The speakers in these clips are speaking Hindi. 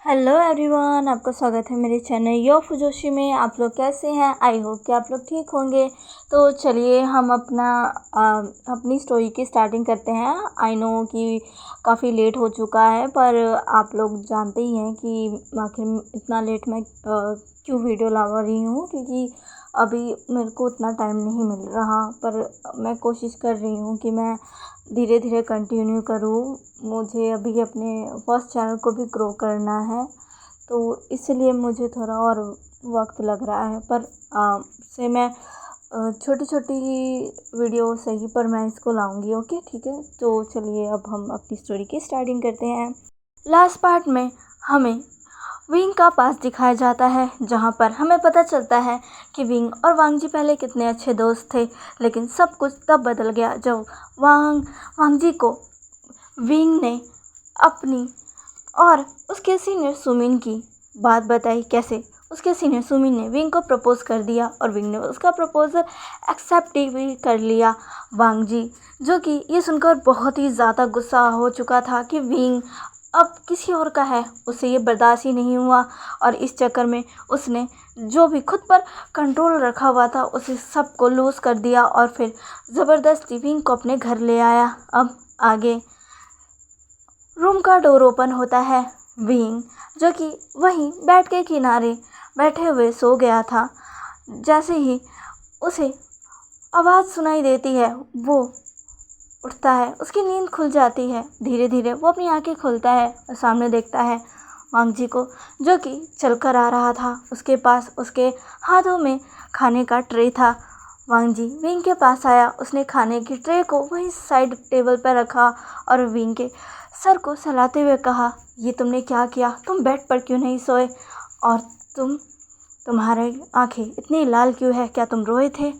हेलो एवरीवन, आपका स्वागत है मेरे चैनल यो फुजोशी में। आप लोग कैसे हैं? आई होप कि आप लोग ठीक होंगे। तो चलिए हम अपनी स्टोरी की स्टार्टिंग करते हैं। आई नो कि काफ़ी लेट हो चुका है, पर आप लोग जानते ही हैं कि आखिर इतना लेट मैं क्यों वीडियो ला रही हूँ, क्योंकि अभी मेरे को उतना टाइम नहीं मिल रहा। पर मैं कोशिश कर रही हूँ कि मैं धीरे धीरे कंटिन्यू करूँ। मुझे अभी अपने फर्स्ट चैनल को भी ग्रो करना है, तो इसलिए मुझे थोड़ा और वक्त लग रहा है। पर से मैं छोटी छोटी वीडियो सही, पर मैं इसको लाऊंगी। ओके, ठीक है। तो चलिए अब हम अपनी स्टोरी की स्टार्टिंग करते हैं। लास्ट पार्ट में हमें विंग का पास दिखाया जाता है, जहाँ पर हमें पता चलता है कि विंग और वांग जी पहले कितने अच्छे दोस्त थे। लेकिन सब कुछ तब बदल गया जब वांग जी को विंग ने अपनी और उसके सीनियर सुमिन की बात बताई। कैसे उसके सीनियर सुमिन ने विंग को प्रपोज कर दिया और विंग ने उसका प्रपोजल एक्सेप्ट भी कर लिया। वांग जी, जो कि ये सुनकर बहुत ही ज़्यादा गुस्सा हो चुका था कि विंग अब किसी और का है, उसे ये बर्दाश्त ही नहीं हुआ। और इस चक्कर में उसने जो भी खुद पर कंट्रोल रखा हुआ था उसे सबको लूज़ कर दिया और फिर ज़बरदस्ती विंग को अपने घर ले आया। अब आगे रूम का डोर ओपन होता है। विंग, जो कि वहीं बेड के किनारे बैठे हुए सो गया था, जैसे ही उसे आवाज़ सुनाई देती है वो उठता है। उसकी नींद खुल जाती है। धीरे धीरे वो अपनी आंखें खोलता है और सामने देखता है वांग जी को, जो कि चलकर आ रहा था। उसके पास उसके हाथों में खाने का ट्रे था। वांग जी विंग के पास आया। उसने खाने की ट्रे को वहीं साइड टेबल पर रखा और विंग के सर को सहलाते हुए कहा, ये तुमने क्या किया? तुम बेड पर क्यों नहीं सोए? और तुम्हारी आंखें इतनी लाल क्यों है? क्या तुम रोए थे?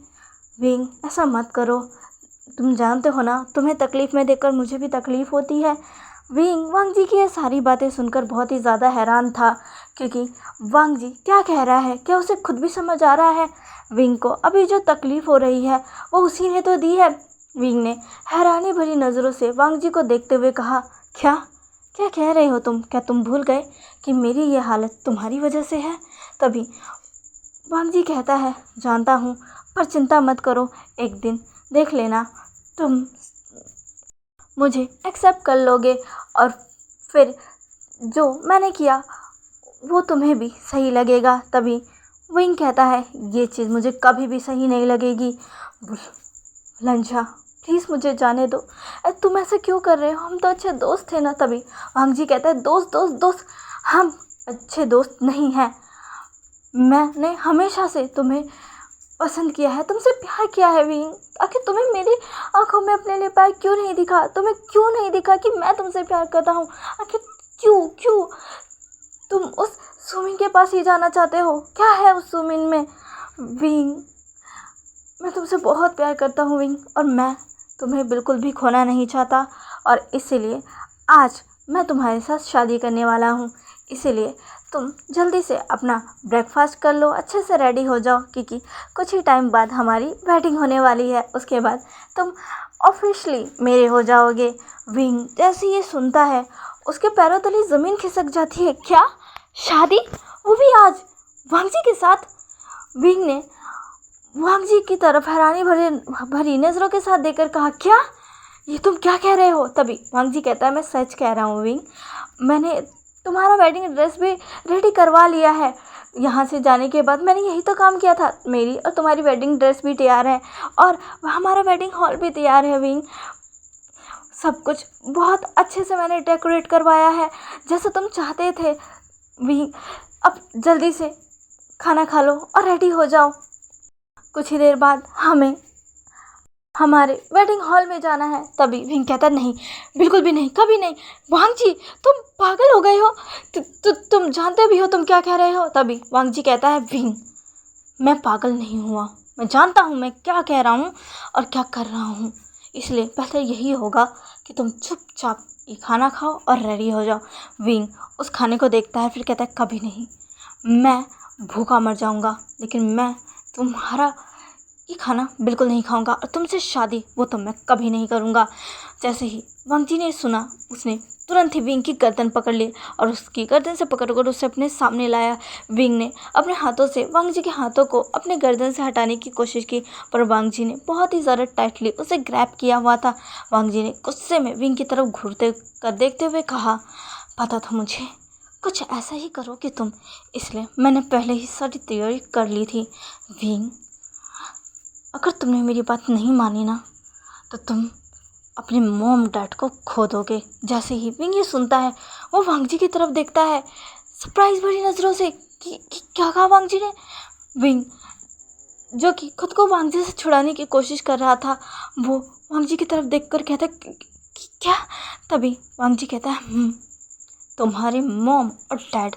विंग, ऐसा मत करो। तुम जानते हो ना, तुम्हें तकलीफ़ में देखकर मुझे भी तकलीफ़ होती है। विंग वांग जी की ये सारी बातें सुनकर बहुत ही ज़्यादा हैरान था, क्योंकि वांग जी क्या कह रहा है, क्या उसे खुद भी समझ आ रहा है? विंग को अभी जो तकलीफ़ हो रही है वो उसी ने तो दी है। विंग ने हैरानी भरी नज़रों से वांग जी को देखते हुए कहा, क्या क्या कह रहे हो तुम? क्या तुम भूल गए कि मेरी ये हालत तुम्हारी वजह से है? तभी वांग जी कहता है, जानता हूँ, पर चिंता मत करो। एक दिन देख लेना, तुम मुझे एक्सेप्ट कर लोगे और फिर जो मैंने किया वो तुम्हें भी सही लगेगा। तभी विंग कहता है, ये चीज़ मुझे कभी भी सही नहीं लगेगी। लंचा, प्लीज़ मुझे जाने दो। तुम ऐसे क्यों कर रहे हो? हम तो अच्छे दोस्त थे ना। तभी वांग जी कहता है, दोस्त दोस्त दोस्त, हम अच्छे दोस्त नहीं हैं। मैंने हमेशा से तुम्हें पसंद किया है, तुमसे प्यार किया है विंग। आखिर तुम्हें मेरी आंखों में अपने लिए प्यार क्यों नहीं दिखा? तुम्हें क्यों नहीं दिखा कि मैं तुमसे प्यार करता हूँ? आखिर क्यों क्यों तुम उस सुमिन के पास ही जाना चाहते हो? क्या है उस सुमिन में? विंग, मैं तुमसे बहुत प्यार करता हूँ विंग, और मैं तुम्हें बिल्कुल भी खोना नहीं चाहता। और इसीलिए आज मैं तुम्हारे साथ शादी करने वाला हूँ। इसीलिए तुम जल्दी से अपना ब्रेकफास्ट कर लो, अच्छे से रेडी हो जाओ, क्योंकि कुछ ही टाइम बाद हमारी वेडिंग होने वाली है। उसके बाद तुम ऑफिशियली मेरे हो जाओगे। विंग जैसे ये सुनता है उसके पैरों तले ज़मीन खिसक जाती है। क्या शादी? वो भी आज वांग जी के साथ? विंग ने वांग जी की तरफ हैरानी भरी नज़रों के साथ देखकर कहा, क्या? ये तुम क्या कह रहे हो? तभी वांग जी कहता है, मैं सच कह रहा हूँ विंग, मैंने तुम्हारा वेडिंग ड्रेस भी रेडी करवा लिया है। यहाँ से जाने के बाद मैंने यही तो काम किया था। मेरी और तुम्हारी वेडिंग ड्रेस भी तैयार है और हमारा वेडिंग हॉल भी तैयार है विंग। सब कुछ बहुत अच्छे से मैंने डेकोरेट करवाया है, जैसा तुम चाहते थे विंग। अब जल्दी से खाना खा लो और रेडी हो जाओ। कुछ ही देर बाद हमें हमारे वेडिंग हॉल में जाना है। तभी विंग कहता, नहीं, बिल्कुल भी नहीं, कभी नहीं। वांग जी, तुम पागल हो गए हो। तुम जानते भी हो तुम क्या कह रहे हो। तभी वांग जी कहता है, विंग, मैं पागल नहीं हुआ, मैं जानता हूँ मैं क्या कह रहा हूँ और क्या कर रहा हूँ। इसलिए बेहतर यही होगा कि तुम चुपचाप ये खाना खाओ और रेडी हो जाओ। विंग उस खाने को देखता है, फिर कहता है, कभी नहीं, मैं भूखा मर जाऊँगा, लेकिन मैं तुम्हारा ये खाना बिल्कुल नहीं खाऊंगा और तुमसे शादी वो तो मैं कभी नहीं करूंगा। जैसे ही वांग जी ने सुना, उसने तुरंत ही विंग की गर्दन पकड़ ली और उसकी गर्दन से पकड़कर उसे अपने सामने लाया। विंग ने अपने हाथों से वांग जी के हाथों को अपने गर्दन से हटाने की कोशिश की, पर वांग जी ने बहुत ही ज़्यादा टाइटली उसे ग्रैब किया हुआ था। वांग जी ने गुस्से में विंग की तरफ घूरते कर देखते हुए कहा, पता था मुझे कुछ ऐसा ही करोगे तुम, इसलिए मैंने पहले ही सारी तैयारी कर ली थी। विंग, अगर तुमने मेरी बात नहीं मानी ना तो तुम अपने मॉम डैड को खो दोगे। जैसे ही विंग ये सुनता है, वो वांग जी की तरफ देखता है सरप्राइज भरी नज़रों से कि क्या कहा वांग जी ने। विंग, जो कि खुद को वांग जी से छुड़ाने की कोशिश कर रहा था, वो वांग जी की तरफ देखकर कहता है क्या? तभी वांग जी कहता है, तुम्हारे मॉम और डैड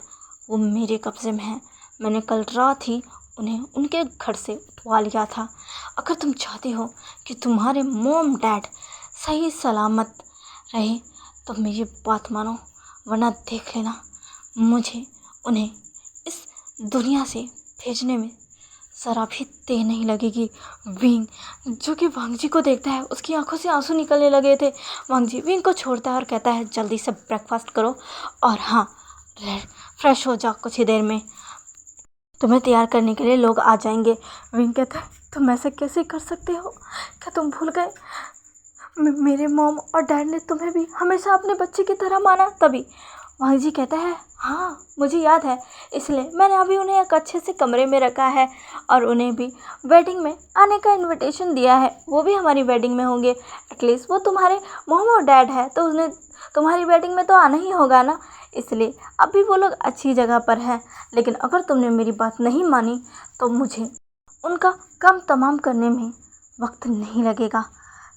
वो मेरे कब्ज़े में हैं। मैंने कल रात ही उन्हें उनके घर से उठवा लिया था। अगर तुम चाहते हो कि तुम्हारे मॉम डैड सही सलामत रहे तो मेरी बात मानो, वरना देख लेना मुझे उन्हें इस दुनिया से भेजने में ज़रा भी देर नहीं लगेगी। विंग, जो कि वांग जी को देखता है, उसकी आंखों से आंसू निकलने लगे थे। वांग जी विंग को छोड़ता है और कहता है, जल्दी से ब्रेकफास्ट करो और हाँ, फ्रेश हो जाओ, कुछ ही देर में तुम्हें तैयार करने के लिए लोग आ जाएंगे। विंग कहता है, तुम ऐसे कैसे कर सकते हो? क्या तुम भूल गए मेरे मॉम और डैड ने तुम्हें भी हमेशा अपने बच्चे की तरह माना? तभी वांग जी कहता है, हाँ मुझे याद है, इसलिए मैंने अभी उन्हें एक अच्छे से कमरे में रखा है और उन्हें भी वेडिंग में आने का इनविटेशन दिया है। वो भी हमारी वेडिंग में होंगे। एटलीस्ट वो तुम्हारे मॉम और डैड है तो उन्हें तुम्हारी वेडिंग में तो आना ही होगा ना। इसलिए अभी वो लोग अच्छी जगह पर हैं, लेकिन अगर तुमने मेरी बात नहीं मानी तो मुझे उनका काम तमाम करने में वक्त नहीं लगेगा।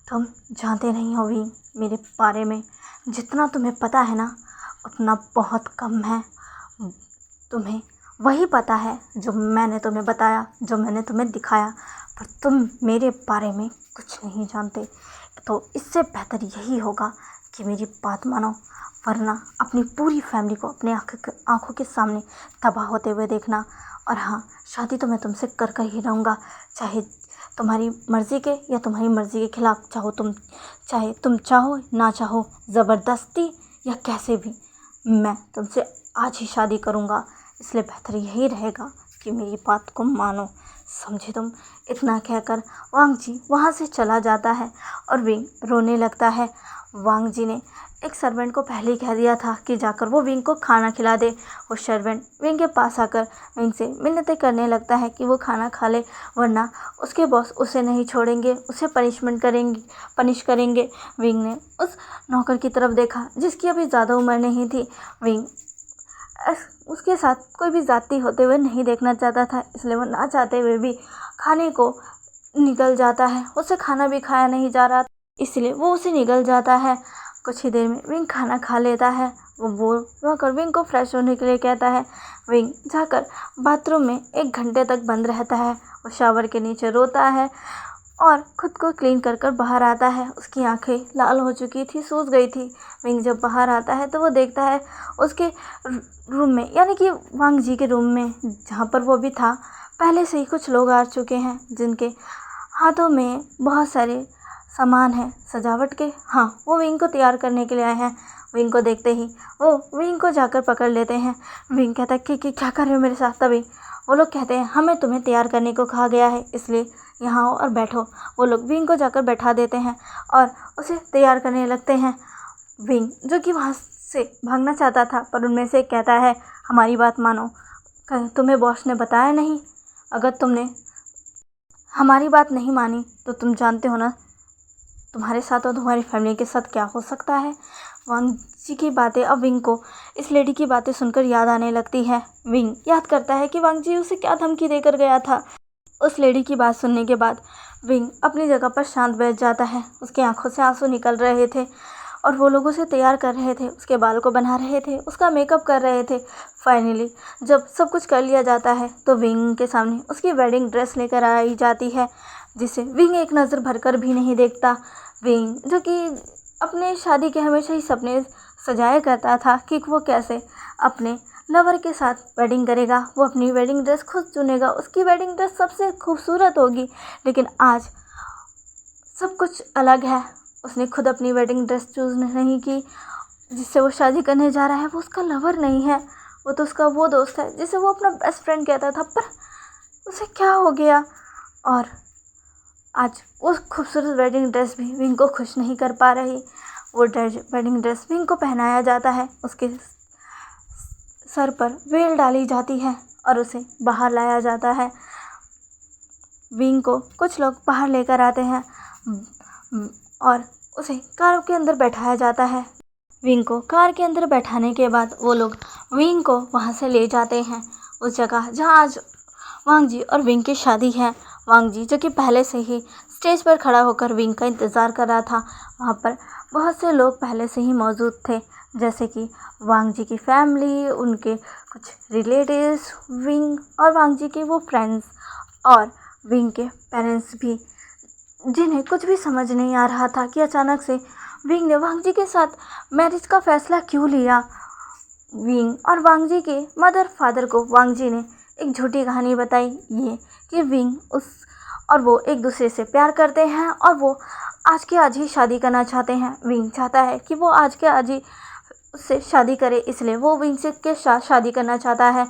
तुम जानते नहीं हो भी मेरे बारे में, जितना तुम्हें पता है ना उतना बहुत कम है। तुम्हें वही पता है जो मैंने तुम्हें बताया, जो मैंने तुम्हें दिखाया, पर तुम मेरे बारे में कुछ नहीं जानते। तो इससे बेहतर यही होगा कि मेरी बात मानो, वरना अपनी पूरी फैमिली को अपने आँखों के सामने तबाह होते हुए देखना। और हाँ, शादी तो मैं तुमसे कर कर ही रहूँगा, चाहे तुम्हारी मर्ज़ी के या तुम्हारी मर्ज़ी के खिलाफ, चाहे तुम चाहो ना चाहो, ज़बरदस्ती या कैसे भी, मैं तुमसे आज ही शादी करूँगा। इसलिए बेहतर यही रहेगा कि मेरी बात को मानो, समझे तुम? इतना कहकर वांग जी वहाँ से चला जाता है और विंग रोने लगता है। वांग जी ने एक सर्वेंट को पहले ही कह दिया था कि जाकर वो विंग को खाना खिला दे। वो सर्वेंट विंग के पास आकर विंग से मिन्नतें करने लगता है कि वो खाना खा ले, वरना उसके बॉस उसे नहीं छोड़ेंगे, उसे पनिश करेंगे। विंग ने उस नौकर की तरफ देखा जिसकी अभी ज़्यादा उम्र नहीं थी। विंग उसके साथ कोई भी जाति होते हुए नहीं देखना चाहता था, इसलिए वो ना चाहते हुए भी खाने को निकल जाता है। उसे खाना भी खाया नहीं जा रहा, इसलिए वो उसे निकल जाता है। कुछ ही देर में विंग खाना खा लेता है। वो बोल होकर विंग को फ्रेश होने के लिए कहता है। विंग जाकर बाथरूम में 1 घंटे तक बंद रहता है। वो शावर के नीचे रोता है और खुद को क्लीन कर कर बाहर आता है। उसकी आंखें लाल हो चुकी थी, सूज गई थी। विंग जब बाहर आता है तो वो देखता है उसके रूम में, यानी कि वांग जी के रूम में, जहाँ पर वो भी था, पहले से ही कुछ लोग आ चुके हैं जिनके हाथों में बहुत सारे सामान है सजावट के। हाँ, वो विंग को तैयार करने के लिए आए हैं। विंग को देखते ही वो विंग को जाकर पकड़ लेते हैं। विंग कहता है कि क्या कर रहे हो मेरे साथ? तभी वो लोग कहते हैं, हमें तुम्हें तैयार करने को कहा गया है, इसलिए यहाँ आओ और बैठो। वो लोग विंग को जाकर बैठा देते हैं और उसे तैयार करने लगते हैं। विंग, जो कि वहाँ से भागना चाहता था, पर उनमें से एक कहता है, हमारी बात मानो, तुम्हें बॉस ने बताया नहीं? अगर तुमने हमारी बात नहीं मानी तो तुम जानते हो ना तुम्हारे साथ और तुम्हारी फैमिली के साथ क्या हो सकता है। वांग जी की बातें अब विंग को इस लेडी की बातें सुनकर याद आने लगती है। विंग याद करता है कि वांग जी उसे क्या धमकी देकर गया था। उस लेडी की बात सुनने के बाद विंग अपनी जगह पर शांत बैठ जाता है। उसकी आंखों से आंसू निकल रहे थे और वो लोग उसे तैयार कर रहे थे, उसके बाल को बना रहे थे, उसका मेकअप कर रहे थे। फाइनली जब सब कुछ कर लिया जाता है तो विंग के सामने उसकी वेडिंग ड्रेस लेकर आई जाती है, जिसे विंग एक नज़र भरकर भी नहीं देखता। विंग, जो कि अपने शादी के हमेशा ही सपने सजाया करता था कि वो कैसे अपने लवर के साथ वेडिंग करेगा, वो अपनी वेडिंग ड्रेस खुद चुनेगा, उसकी वेडिंग ड्रेस सबसे खूबसूरत होगी। लेकिन आज सब कुछ अलग है। उसने खुद अपनी वेडिंग ड्रेस चूज़ नहीं की। जिससे वो शादी करने जा रहा है वो उसका लवर नहीं है, वो तो उसका वो दोस्त है जिसे वो अपना बेस्ट फ्रेंड कहता था। पर उसे क्या हो गया? और आज वो खूबसूरत वेडिंग ड्रेस भी विंग को खुश नहीं कर पा रही। वो वेडिंग ड्रेस विंग को पहनाया जाता है, उसके सर पर वेल डाली जाती है और उसे बाहर लाया जाता है। विंग को कुछ लोग बाहर लेकर आते हैं और उसे कार के अंदर बैठाया जाता है। विंग को कार के अंदर बैठाने के बाद वो लोग विंग को वहाँ से ले जाते हैं उस जगह जहाँ आज वांग जी और विंग की शादी है। वांग जी जो कि पहले से ही स्टेज पर खड़ा होकर विंग का इंतज़ार कर रहा था, वहाँ पर बहुत से लोग पहले से ही मौजूद थे, जैसे कि वांग जी की फैमिली, उनके कुछ रिलेटिव्स, विंग और वांग जी के वो फ्रेंड्स और विंग के पेरेंट्स भी, जिन्हें कुछ भी समझ नहीं आ रहा था कि अचानक से विंग ने वांग जी के साथ मैरिज का फ़ैसला क्यों लिया। विंग और वांग जी के मदर फादर को वांग जी ने एक झूठी कहानी बताई, ये कि विंग और वो एक दूसरे से प्यार करते हैं और वो आज के आज ही शादी करना चाहते हैं। विंग चाहता है कि वो आज के आज ही उससे शादी करे, इसलिए वो विंग से के साथ शादी करना चाहता है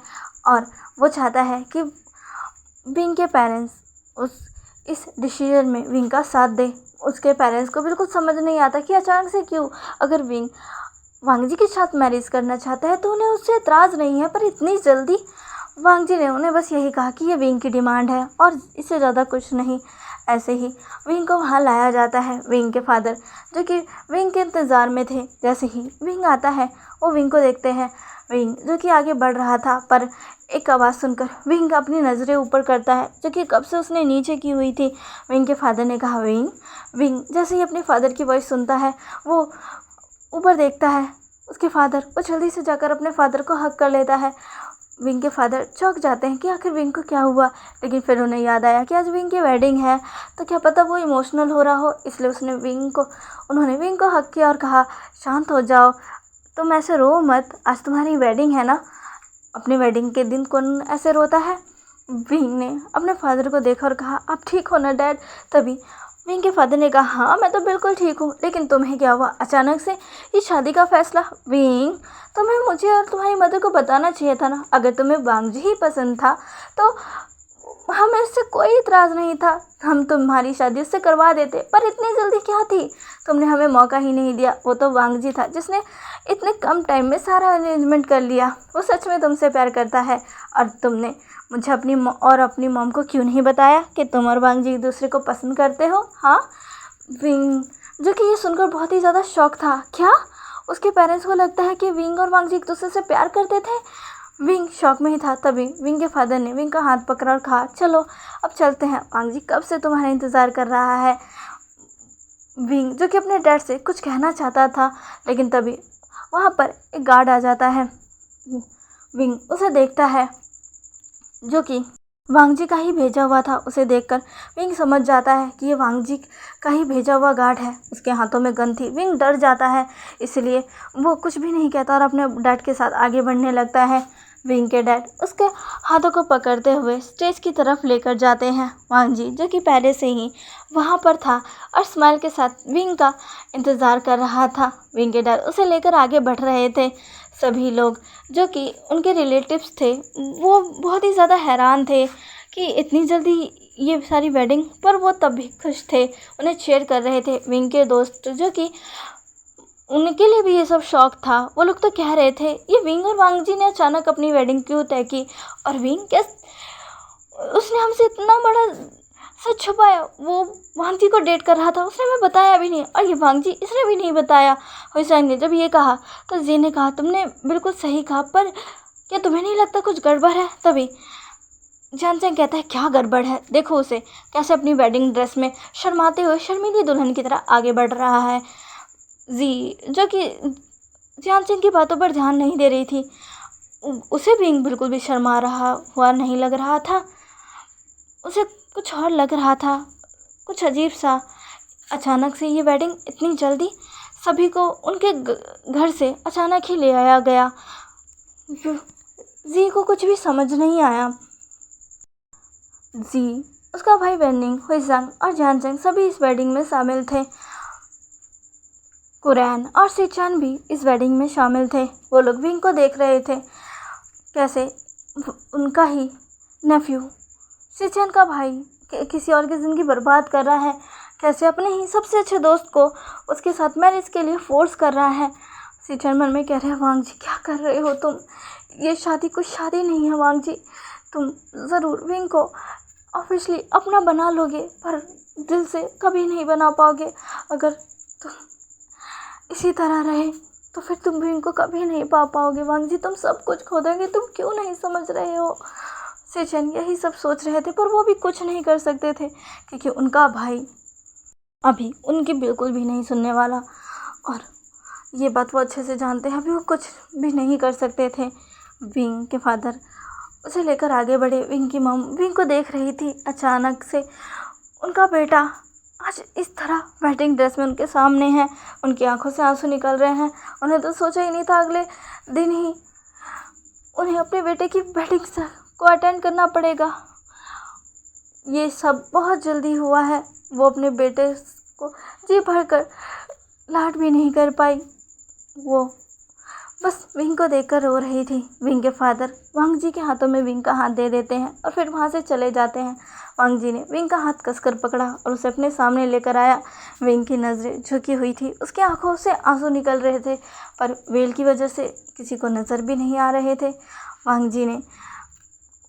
और वो चाहता है कि विंग के पेरेंट्स इस डिसीजन में विंग का साथ दे। उसके पेरेंट्स को बिल्कुल समझ नहीं आता कि अचानक से क्यों, अगर विंग वांग जी के साथ मैरिज करना चाहता है तो उन्हें उससे एतराज़ नहीं है, पर इतनी जल्दी वांग जी ने उन्हें बस यही कहा कि ये विंग की डिमांड है और इससे ज़्यादा कुछ नहीं। ऐसे ही विंग को वहाँ लाया जाता है। विंग के फादर जो कि विंग के इंतज़ार में थे, जैसे ही विंग आता है वो विंग को देखते हैं। विंग जो कि आगे बढ़ रहा था, पर एक आवाज़ सुनकर विंग अपनी नज़रें ऊपर करता है, जो कि कब से उसने नीचे की हुई थी। विंग के फादर ने कहा विंग। विंग जैसे ही अपने फादर की वॉइस सुनता है वो ऊपर देखता है, उसके फादर, वो जल्दी से जाकर अपने फादर को हग कर लेता है। विंग के फादर चौंक जाते हैं कि आखिर विंग को क्या हुआ, लेकिन फिर उन्हें याद आया कि आज विंग की वेडिंग है, तो क्या पता वो इमोशनल हो रहा हो, इसलिए उन्होंने विंग को हग किया और कहा शांत हो जाओ, तुम ऐसे रो मत, आज तुम्हारी वेडिंग है ना, अपनी वेडिंग के दिन कौन ऐसे रोता है। विंग ने अपने फादर को देखा और कहा आप ठीक हो ना डैड। तभी विंग के फादर ने कहा हाँ मैं तो बिल्कुल ठीक हूँ, लेकिन तुम्हें क्या हुआ अचानक से ये शादी का फैसला। विंग तुम्हें मुझे और तुम्हारी मदर को बताना चाहिए था ना, अगर तुम्हें वांग जी ही पसंद था तो हमें उससे कोई इतराज़ नहीं था, हम तुम्हारी शादी उससे करवा देते, पर इतनी जल्दी क्या थी, तुमने हमें मौका ही नहीं दिया। वो तो वांग जी था जिसने इतने कम टाइम में सारा अरेंजमेंट कर लिया, वो सच में तुमसे प्यार करता है और तुमने मुझे अपनी मॉम को क्यों नहीं बताया कि तुम और वांग जी एक दूसरे को पसंद करते हो। हाँ, विंग जो कि ये सुनकर बहुत ही ज़्यादा शॉक था। क्या उसके पेरेंट्स को लगता है कि विंग और वांग जी एक दूसरे से प्यार करते थे? विंग शॉक में ही था। तभी विंग के फादर ने विंग का हाथ पकड़ा और कहा चलो अब चलते हैं, वांग जी कब से तुम्हारा इंतज़ार कर रहा है। विंग जो कि अपने डैड से कुछ कहना चाहता था, लेकिन तभी वहाँ पर एक गार्ड आ जाता है। विंग उसे देखता है, जो कि वांग जी का ही भेजा हुआ था। उसे देखकर विंग समझ जाता है कि ये वांग जी का ही भेजा हुआ गार्ड है। उसके हाथों में गन थी। विंग डर जाता है, इसलिए वो कुछ भी नहीं कहता और अपने डैड के साथ आगे बढ़ने लगता है। विंग के डैड उसके हाथों को पकड़ते हुए स्टेज की तरफ लेकर जाते हैं। वांग जी जो कि पहले से ही वहाँ पर था और स्माइल के साथ विंग का इंतज़ार कर रहा था। विंग के डैड उसे लेकर आगे बढ़ रहे थे। सभी लोग जो कि उनके रिलेटिव्स थे वो बहुत ही ज़्यादा हैरान थे कि इतनी जल्दी ये सारी वेडिंग, पर वो तब भी खुश थे, उन्हें चीयर कर रहे थे। विंग के दोस्त जो कि उनके लिए भी ये सब शौक था, वो लोग तो कह रहे थे ये विंग और वांग जी ने अचानक अपनी वेडिंग क्यों तय की, और विंग उसने हमसे इतना बड़ा सच छुपाया, वो वांग जी को डेट कर रहा था, उसने हमें बताया भी नहीं, और ये वांग जी इसने भी नहीं बताया। हुसैन ने जब ये कहा तो जी ने कहा तुमने बिल्कुल सही कहा, पर क्या तुम्हें नहीं लगता कुछ गड़बड़ है। तभी जानचैन कहता है क्या गड़बड़ है, देखो उसे कैसे अपनी वेडिंग ड्रेस में शर्माते हुए शर्मीली दुल्हन की तरह आगे बढ़ रहा है। जी जो कि जानचैन की बातों पर ध्यान नहीं दे रही थी, उसे भी बिल्कुल भी शर्मा रहा हुआ नहीं लग रहा था, उसे कुछ और लग रहा था, कुछ अजीब सा। अचानक से ये वेडिंग इतनी जल्दी सभी को उनके घर से अचानक ही ले आया गया। जी को कुछ भी समझ नहीं आया। जी, उसका भाई वेनिंग, हुइजंग और जानजंग सभी इस वेडिंग में शामिल थे। कुरैन और सिचान भी इस वेडिंग में शामिल थे। वो लोग विंग को देख रहे थे, कैसे उनका ही नेफ्यू, सिचान का भाई किसी और की ज़िंदगी बर्बाद कर रहा है, कैसे अपने ही सबसे अच्छे दोस्त को उसके साथ मैरिज के लिए फोर्स कर रहा है। सिचान मन में कह रहे हैं, वांग जी क्या कर रहे हो तुम, ये शादी कुछ शादी नहीं है वांग जी, तुम ज़रूर विंग को ऑफिशियली अपना बना लोगे पर दिल से कभी नहीं बना पाओगे। अगर तुम इसी तरह रहे तो फिर तुम भी इनको कभी नहीं पा पाओगे वांग जी, तुम सब कुछ खो दोगे, तुम क्यों नहीं समझ रहे हो। सिचन यही सब सोच रहे थे पर वो भी कुछ नहीं कर सकते थे क्योंकि उनका भाई अभी उनकी बिल्कुल भी नहीं सुनने वाला, और ये बात वो अच्छे से जानते हैं। अभी वो कुछ भी नहीं कर सकते थे। विंग के फादर उसे लेकर आगे बढ़े। विंग की मम विंग को देख रही थी। अचानक से उनका बेटा आज इस तरह वेडिंग ड्रेस में उनके सामने है। उनकी आंखों से आंसू निकल रहे हैं। उन्हें तो सोचा ही नहीं था अगले दिन ही उन्हें अपने बेटे की वेडिंग को अटेंड करना पड़ेगा। ये सब बहुत जल्दी हुआ है। वो अपने बेटे को जी भरकर लाड भी नहीं कर पाई। वो बस विंग को देखकर रो रही थी। विंग के फादर वांग जी के हाथों में विंग का हाथ दे देते हैं और फिर वहाँ से चले जाते हैं। वांग जी ने विंग का हाथ कसकर पकड़ा और उसे अपने सामने लेकर आया। विंग की नज़रें झुकी हुई थी, उसकी आंखों से आंसू निकल रहे थे पर वेल की वजह से किसी को नज़र भी नहीं आ रहे थे। वांग जी ने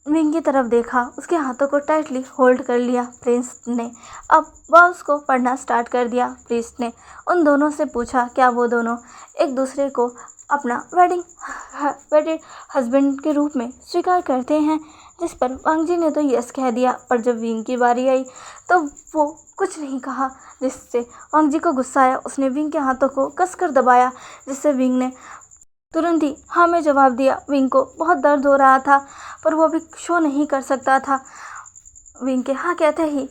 विंग की तरफ देखा, उसके हाथों को टाइटली होल्ड कर लिया। प्रिंस ने अब वॉल्स को पढ़ना स्टार्ट कर दिया। प्रिंस ने उन दोनों से पूछा क्या वो दोनों एक दूसरे को अपना वेडिड हस्बैंड के रूप में स्वीकार करते हैं, जिस पर वांग जी ने तो यस कह दिया। पर जब विंग की बारी आई तो वो कुछ नहीं कहा, जिससे वांग जी को गुस्सा आया। उसने विंग के हाथों को कसकर दबाया, जिससे विंग ने तुरंत ही हाँ में जवाब दिया। विंग को बहुत दर्द हो रहा था पर वो भी शो नहीं कर सकता था। विंग के हाँ कहते ही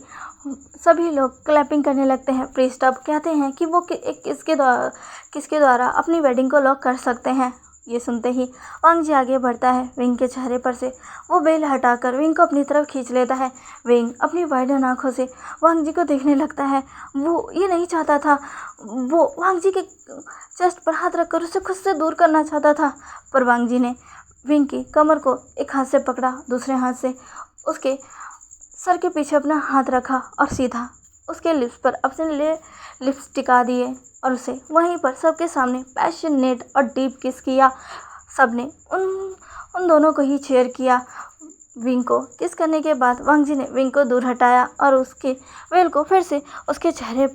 सभी लोग क्लैपिंग करने लगते हैं। प्रीस्ट अब कहते हैं कि वो किसके द्वारा अपनी वेडिंग को लॉक कर सकते हैं। ये सुनते ही वांग जी आगे बढ़ता है। विंग के चेहरे पर से वो बेल हटाकर विंग को अपनी तरफ खींच लेता है। विंग अपनी वाइडन आंखों से वांग जी को देखने लगता है। वो ये नहीं चाहता था, वो वांग जी के चेस्ट पर हाथ रखकर उसे खुद से दूर करना चाहता था, पर वांग जी ने विंग की कमर को एक हाथ से पकड़ा, दूसरे हाथ से उसके सर के पीछे अपना हाथ रखा और सीधा उसके लिप्स पर अपने लिप्स टिका दिए और उसे वहीं पर सबके सामने पैशनेट और डीप किस किया। सबने उन दोनों को ही चीयर किया। विंग को किस करने के बाद वांग जी ने विंग को दूर हटाया और उसके वेल को फिर से उसके चेहरे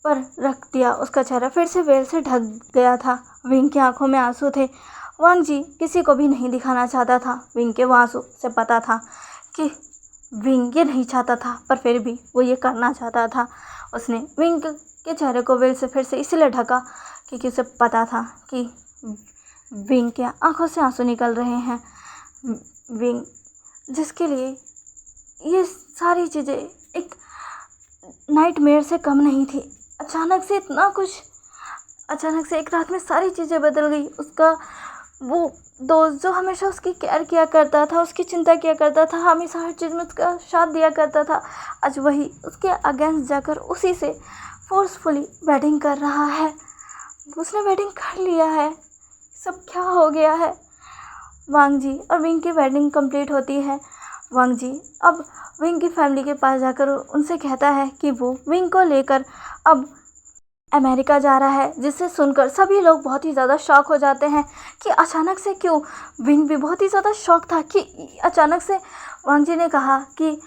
पर रख दिया। उसका चेहरा फिर से वेल से ढक गया था। विंग की आंखों में आंसू थे। वांग जी किसी को भी नहीं दिखाना चाहता था। विंग के वो आंसू से पता था कि विंग ये नहीं चाहता था, पर फिर भी वो ये करना चाहता था। उसने विंग के चेहरे को वेल से फिर से इसलिए ढका क्योंकि उसे पता था कि विंग के आंखों से आंसू निकल रहे हैं। विंग जिसके लिए ये सारी चीज़ें एक नाइटमेयर से कम नहीं थी। अचानक से इतना कुछ, अचानक से एक रात में सारी चीज़ें बदल गई। उसका वो दोस्त जो हमेशा उसकी केयर किया करता था, उसकी चिंता किया करता था, हमेशा हर चीज़ में उसका साथ दिया करता था, आज वही उसके अगेंस्ट जाकर उसी से फोर्सफुली वेडिंग कर रहा है। उसने वेडिंग कर लिया है। सब क्या हो गया है। वांग जी और विंग की वेडिंग कंप्लीट होती है। वांग जी अब विंग की फैमिली के पास जाकर उनसे कहता है कि वो विंग को लेकर अब अमेरिका जा रहा है, जिससे सुनकर सभी लोग बहुत ही ज़्यादा शॉक हो जाते हैं कि अचानक से क्यों। विंग भी बहुत ही ज़्यादा शॉक था कि अचानक से वांग जी ने कहा कि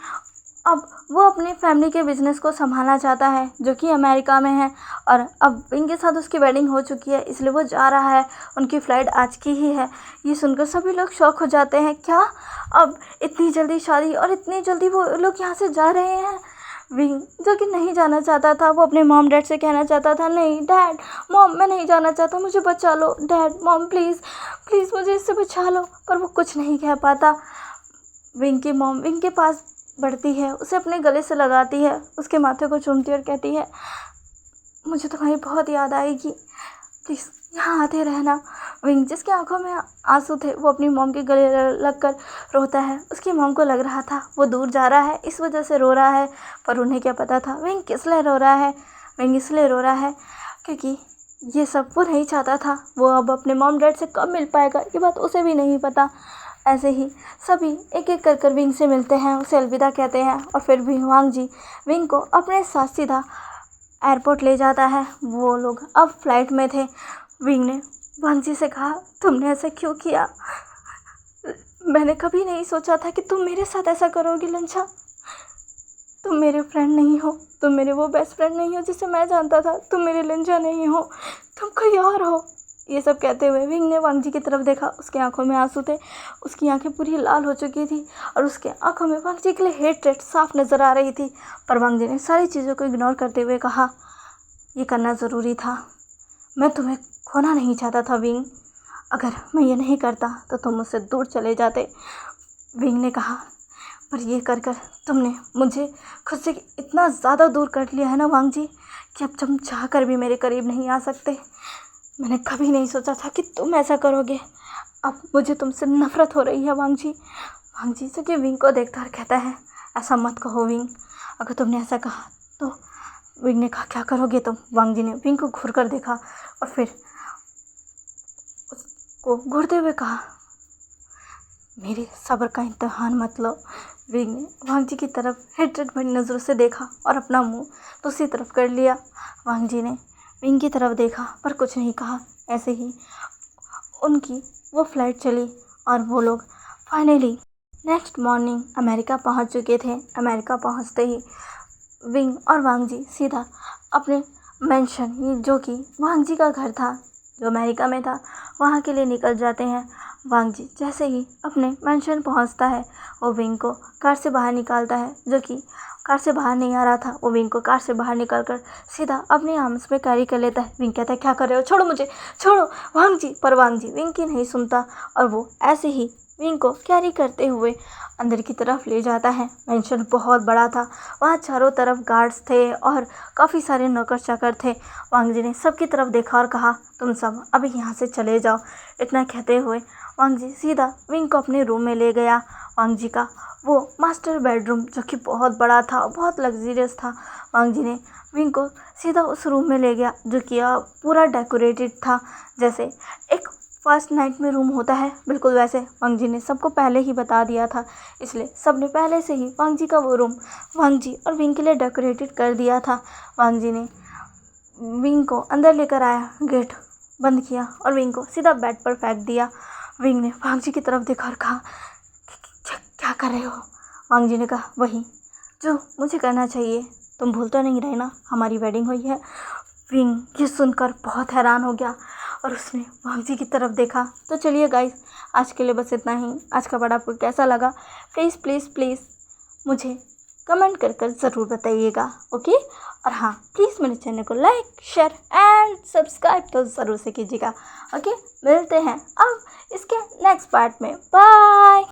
अब वो अपनी फैमिली के बिजनेस को संभालना चाहता है जो कि अमेरिका में है, और अब विंग के साथ उसकी वेडिंग हो चुकी है इसलिए वो जा रहा है। उनकी फ़्लाइट आज की ही है। ये सुनकर सभी लोग शॉक हो जाते हैं। क्या अब इतनी जल्दी शादी और इतनी जल्दी वो लोग यहाँ से जा रहे हैं। विंग जो कि नहीं जाना चाहता था, वो अपने मॉम डैड से कहना चाहता था, नहीं डैड मॉम मैं नहीं जाना चाहता, मुझे बचा लो, डैड मॉम प्लीज़ प्लीज़ मुझे इससे बचा लो, पर वो कुछ नहीं कह पाता। विंग की मॉम विंग के पास बढ़ती है, उसे अपने गले से लगाती है, उसके माथे को चूमती है और कहती है, मुझे तुम्हारी बहुत याद आएगी, प्लीज़ यहाँ आते रहना। विंग, जिसकी आंखों में आंसू थे, वो अपनी मॉम के गले लग कर रोता है। उसकी मॉम को लग रहा था वो दूर जा रहा है, इस वजह से रो रहा है, पर उन्हें क्या पता था विंग किस लिए रो रहा है। विंग इसलिए रो रहा है क्योंकि ये सब वो नहीं चाहता था। वो अब अपने मॉम डैड से कब मिल पाएगा, ये बात उसे भी नहीं पता। ऐसे ही सभी एक एक कर विंग से मिलते हैं, उसे अलविदा कहते हैं, और फिर भी वांग जी विंग को अपने साथ सीधा एयरपोर्ट ले जाता है। वो लोग अब फ्लाइट में थे। विंग ने वांग जी से कहा, तुमने ऐसा क्यों किया? मैंने कभी नहीं सोचा था कि तुम मेरे साथ ऐसा करोगी लंचा। तुम मेरे फ्रेंड नहीं हो, तुम मेरे वो बेस्ट फ्रेंड नहीं हो जिसे मैं जानता था। तुम मेरे लंचा नहीं हो, तुम कोई और हो। ये सब कहते हुए विंग ने वांग जी की तरफ देखा। उसकी आंखों में आंसू थे, उसकी आंखें पूरी लाल हो चुकी थी, और उसके आंखों में वांग जी के लिए हेट्रेट साफ नज़र आ रही थी। पर वांग जी ने सारी चीज़ों को इग्नोर करते हुए कहा, ये करना ज़रूरी था। मैं तुम्हें खोना नहीं चाहता था विंग। अगर मैं ये नहीं करता तो तुम मुझसे दूर चले जाते। विंग ने कहा, पर ये कर कर तुमने मुझे खुद से इतना ज़्यादा दूर कर लिया है ना वांग जी, कि अब तुम चाह कर भी मेरे करीब नहीं आ सकते। मैंने कभी नहीं सोचा था कि तुम ऐसा करोगे। अब मुझे तुमसे नफ़रत हो रही है वांग जी। वांग जी से कि विंग को देखता और कहता है, ऐसा मत कहो विंग, अगर तुमने ऐसा कहा तो। विंग ने कहा, क्या करोगे तुम? वांग जी ने विंग को घूर कर देखा और फिर उसको घूरते हुए कहा, मेरे सब्र का इम्तिहान मत लो। विंग ने वांग जी की तरफ हेट्रेट भरी नज़रों से देखा और अपना मुंह दूसरी तरफ कर लिया। वांग जी ने विंग की तरफ देखा पर कुछ नहीं कहा। ऐसे ही उनकी वो फ्लाइट चली और वो लोग फाइनली नेक्स्ट मॉर्निंग अमेरिका पहुंच चुके थे। अमेरिका पहुंचते ही विंग और वांग जी सीधा अपने मेंशन, जो कि वांग जी का घर था जो अमेरिका में था, वहाँ के लिए निकल जाते हैं। वांग जी जैसे ही अपने मेंशन पहुँचता है, वो विंग को कार से बाहर निकालता है, जो कि कार से बाहर नहीं आ रहा था। वो विंग को कार से बाहर निकाल कर सीधा अपने आर्म्स में कैरी कर लेता है। विंग कहता है, क्या कर रहे हो, छोड़ो मुझे, छोड़ो वांग जी। पर वांग जी विंग की नहीं सुनता और वो ऐसे ही विंग को कैरी करते हुए अंदर की तरफ ले जाता है। मेंशन बहुत बड़ा था, वहाँ चारों तरफ गार्ड्स थे और काफ़ी सारे नौकर चाकर थे। वांग जी ने सबकी तरफ देखा और कहा, तुम सब अभी यहाँ से चले जाओ। इतना कहते हुए वांग जी सीधा विंग को अपने रूम में ले गया। वांग जी का वो मास्टर बेडरूम, जो कि बहुत बड़ा था, बहुत लग्जरियस था। वांग जी ने विंग को सीधा उस रूम में ले गया, जो कि पूरा डेकोरेटेड था, जैसे एक फर्स्ट नाइट में रूम होता है, बिल्कुल वैसे। वांग जी ने सबको पहले ही बता दिया था, इसलिए सब ने पहले से ही वांग जी का वो रूम वांग जी और विंग के लिए डेकोरेटेड कर दिया था। वांग जी ने विंग को अंदर लेकर आया, गेट बंद किया और विंग को सीधा बेड पर फेंक दिया। विंग ने वांग जी की तरफ देखा और कहा, क्या कर रहे हो? वांग जी ने कहा, वही जो मुझे करना चाहिए। तुम भूल तो नहीं रहे ना, हमारी वेडिंग हुई है। विंग ये सुनकर बहुत हैरान हो गया और उसने वांग जी की तरफ देखा। तो चलिए गाइस, आज के लिए बस इतना ही। आज का पढ़ा आपको कैसा लगा, प्लीज़ प्लीज़ प्लीज़ मुझे कमेंट कर ज़रूर बताइएगा, ओके। और हाँ, प्लीज़ मेरे चैनल को लाइक, शेयर एंड सब्सक्राइब तो ज़रूर से कीजिएगा, ओके। मिलते हैं अब इसके नेक्स्ट पार्ट में, बाय।